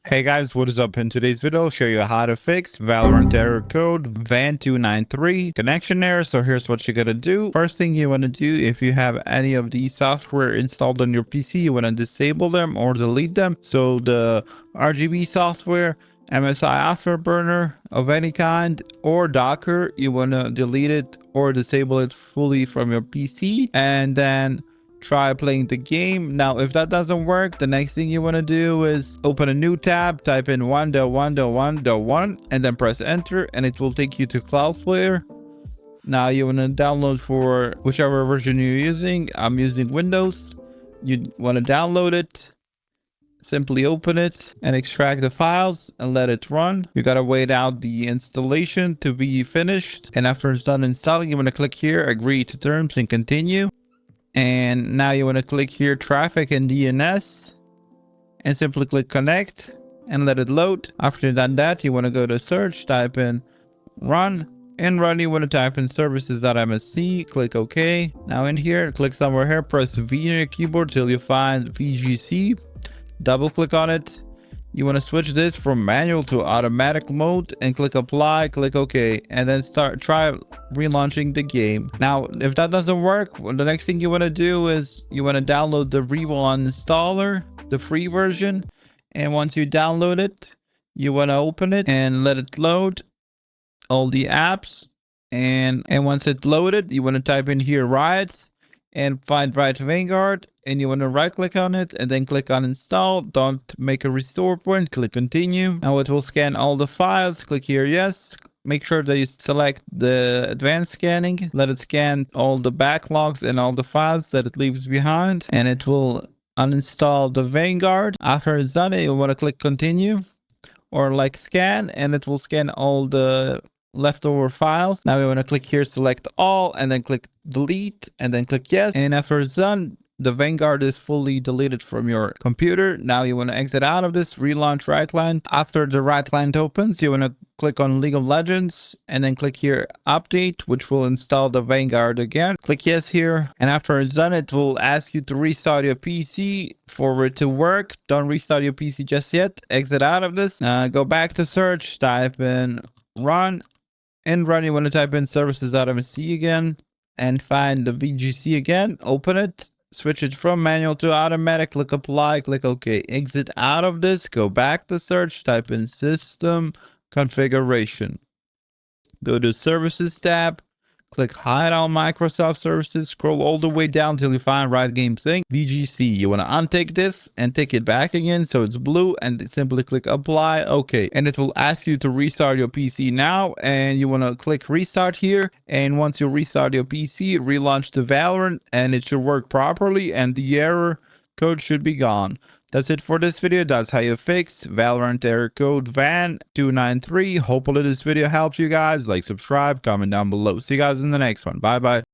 Hey guys, what is up? In today's video, I'll show you how to fix Valorant error code VAN293 connection error. So here's what you're gonna do. First thing you want to do, if you have any of these software installed on your PC, you want to disable them or delete them. So the RGB software, MSI Afterburner of any kind, or Docker, you want to delete it or disable it fully from your PC, and then try playing the game. Now, if that doesn't work, the next thing you want to do is open a new tab, type in 1.1.1.1, and then press enter, and it will take you to Cloudflare. Now you want to download for whichever version you're using. I'm using Windows. You want to download it, simply open it and extract the files and let it run. You gotta wait out the installation to be finished, and after it's done installing, you want to click here, agree to terms, and continue. And now you want to click here, traffic and DNS, and simply click connect and let it load. After you've done that, you want to go to search, type in run. In run, you want to type in services.msc, click OK. Now in here, click somewhere here, press V on your keyboard till you find VGC. Double click on it. You want to switch this from manual to automatic mode and click apply, click OK, and then try relaunching the game. Now, if that doesn't work, the next thing you want to do is you want to download the Rewind installer, the free version. And once you download it, you want to open it and let it load all the apps. And once it's loaded, you want to type in here Riot and find Riot Vanguard, and you want to right click on it and then click on install. Don't make a restore point, click continue. Now it will scan all the files, click here yes. Make sure that you select the advanced scanning, let it scan all the backlogs and all the files that it leaves behind, and it will uninstall the Vanguard. After it's done, you want to click continue or like scan, and it will scan all the leftover files. Now we want to click here, select all, and then click delete, and then click yes. And after it's done, the Vanguard is fully deleted from your computer. Now you want to exit out of this, relaunch Right Client. After the Right Client opens, you want to click on League of Legends and then click here update, which will install the Vanguard again. Click yes here, and after it's done, it will ask you to restart your PC for it to work. Don't restart your PC just yet. Exit out of this. Go back to search, type in run. In run, you want to type in services.msc again and find the VGC again. Open it. Switch it from manual to automatic, click apply, click OK. Exit out of this, go back to search, type in system configuration. Go to services tab, click hide all Microsoft services, scroll all the way down till you find Riot Games Inc. VGC. You want to untick this and take it back again so it's blue, and simply click apply, OK. And it will ask you to restart your PC now, and you want to click restart here. And once you restart your PC, relaunch the Valorant, and it should work properly and the error code should be gone. That's it for this video. That's how you fix Valorant error code VAN293. Hopefully this video helps you guys. Like, subscribe, comment down below. See you guys in the next one. Bye bye.